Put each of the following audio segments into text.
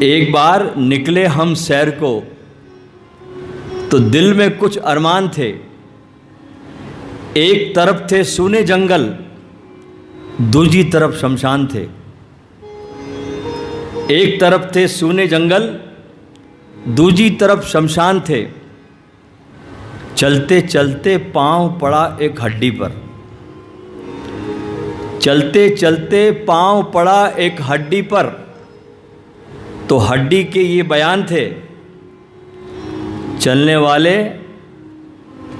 एक बार निकले हम सैर को, तो दिल में कुछ अरमान थे। एक तरफ थे सूने जंगल, दूसरी तरफ शमशान थे। एक तरफ थे सूने जंगल, दूसरी तरफ शमशान थे। चलते चलते पांव पड़ा एक हड्डी पर, चलते चलते पांव पड़ा एक हड्डी पर। तो हड्डी के ये बयान थे, चलने वाले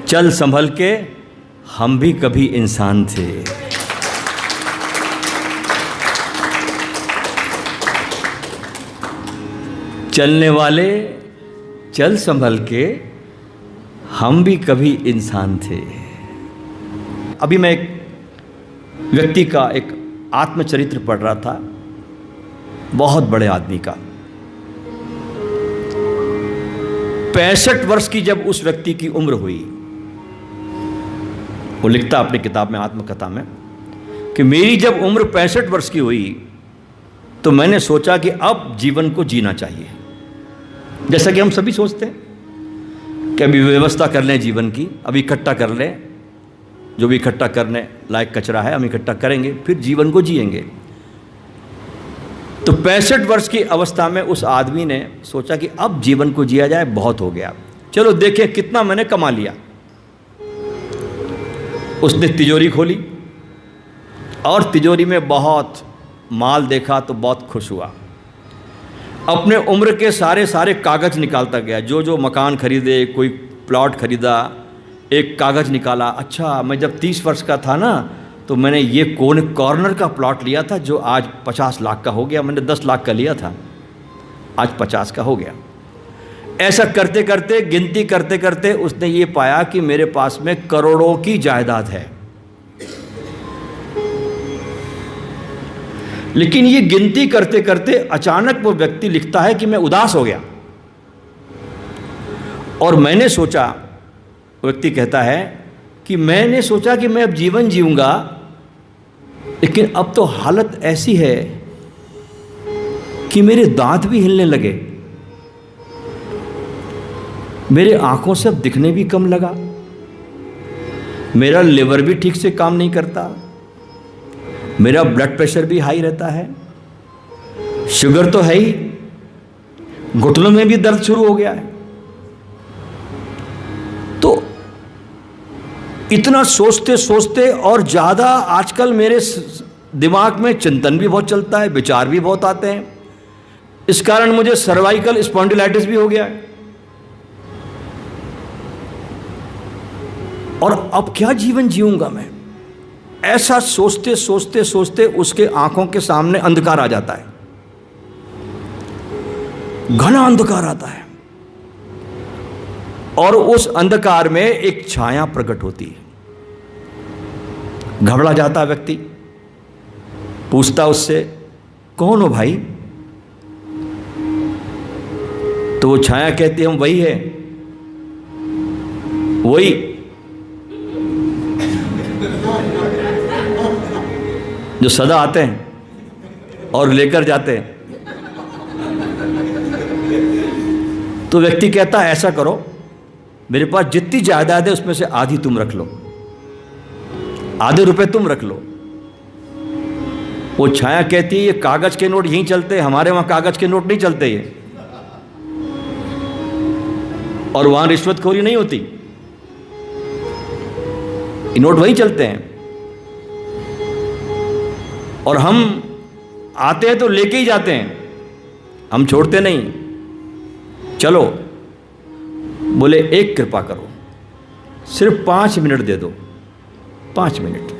चल संभल के, हम भी कभी इंसान थे। चलने वाले चल संभल के, हम भी कभी इंसान थे। अभी मैं एक व्यक्ति का एक आत्मचरित्र पढ़ रहा था, बहुत बड़े आदमी का। 65 वर्ष की जब उस व्यक्ति की उम्र हुई, वो लिखता अपनी किताब में, आत्मकथा में, कि मेरी जब उम्र 65 वर्ष की हुई तो मैंने सोचा कि अब जीवन को जीना चाहिए। जैसा कि हम सभी सोचते हैं कि अभी व्यवस्था कर लें जीवन की, अभी इकट्ठा कर लें, जो भी इकट्ठा करने लायक कचरा है हम इकट्ठा करेंगे, फिर जीवन को जिएंगे। तो 65 वर्ष की अवस्था में उस आदमी ने सोचा कि अब जीवन को जिया जाए, बहुत हो गया, चलो देखें कितना मैंने कमा लिया। उसने तिजोरी खोली और तिजोरी में बहुत माल देखा तो बहुत खुश हुआ। अपने उम्र के सारे कागज निकालता गया, जो मकान खरीदे, कोई प्लॉट खरीदा, एक कागज निकाला। अच्छा, मैं जब 30 वर्ष का था ना, तो मैंने ये कॉर्नर का प्लॉट लिया था जो आज 50 लाख का हो गया। मैंने 10 लाख का लिया था, आज 50 का हो गया। ऐसा करते करते, गिनती करते करते उसने ये पाया कि मेरे पास में करोड़ों की जायदाद है। लेकिन ये गिनती करते करते अचानक वो व्यक्ति लिखता है कि मैं उदास हो गया और मैंने सोचा, व्यक्ति कहता है कि मैंने सोचा कि मैं अब जीवन जीऊंगा, लेकिन अब तो हालत ऐसी है कि मेरे दांत भी हिलने लगे, मेरे आंखों से अब दिखने भी कम लगा, मेरा लिवर भी ठीक से काम नहीं करता, मेरा ब्लड प्रेशर भी हाई रहता है, शुगर तो है ही, घुटनों में भी दर्द शुरू हो गया है। तो इतना सोचते सोचते, और ज़्यादा आजकल मेरे दिमाग में चिंतन भी बहुत चलता है, विचार भी बहुत आते हैं, इस कारण मुझे सर्वाइकल स्पॉन्डिलाइटिस भी हो गया है। और अब क्या जीवन जीऊंगा मैं? ऐसा सोचते सोचते सोचते उसके आंखों के सामने अंधकार आ जाता है, घना अंधकार आता है, और उस अंधकार में एक छाया प्रकट होती है। घबरा जाता व्यक्ति, पूछता उससे, कौन हो भाई? तो वो छाया कहती है, हम वही है, वही जो सदा आते हैं और लेकर जाते हैं। तो व्यक्ति कहता है, ऐसा करो, मेरे पास जितनी जायदाद है उसमें से आधी तुम रख लो, आधे रुपए तुम रख लो। वो छाया कहती है, ये कागज के नोट यहीं चलते हैं, हमारे वहां कागज के नोट नहीं चलते ये, और वहां रिश्वतखोरी नहीं होती, ये नोट वहीं चलते हैं, और हम आते हैं तो लेके ही जाते हैं, हम छोड़ते नहीं। चलो, बोले एक कृपा करो, सिर्फ 5 मिनट दे दो, 5 मिनट।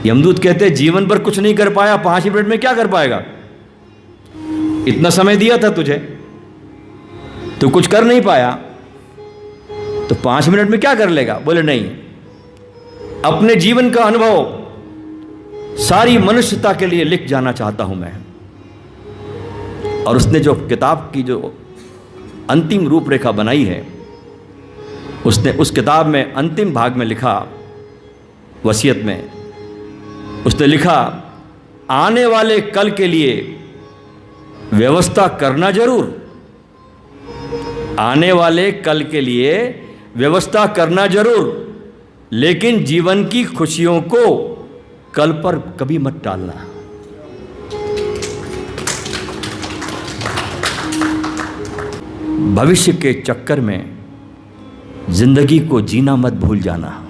यमदूत कहते हैं, जीवन भर कुछ नहीं कर पाया, 5 मिनट में क्या कर पाएगा? इतना समय दिया था तुझे, तो कुछ कर नहीं पाया, तो 5 मिनट में क्या कर लेगा? बोले नहीं, अपने जीवन का अनुभव सारी मनुष्यता के लिए लिख जाना चाहता हूं मैं। और उसने जो किताब की जो अंतिम रूपरेखा बनाई है, उसने उस किताब में अंतिम भाग में लिखा, वसीयत में उसने लिखा, आने वाले कल के लिए व्यवस्था करना जरूर, आने वाले कल के लिए व्यवस्था करना जरूर, लेकिन जीवन की खुशियों को कल पर कभी मत टालना। भविष्य के चक्कर में जिंदगी को जीना मत भूल जाना।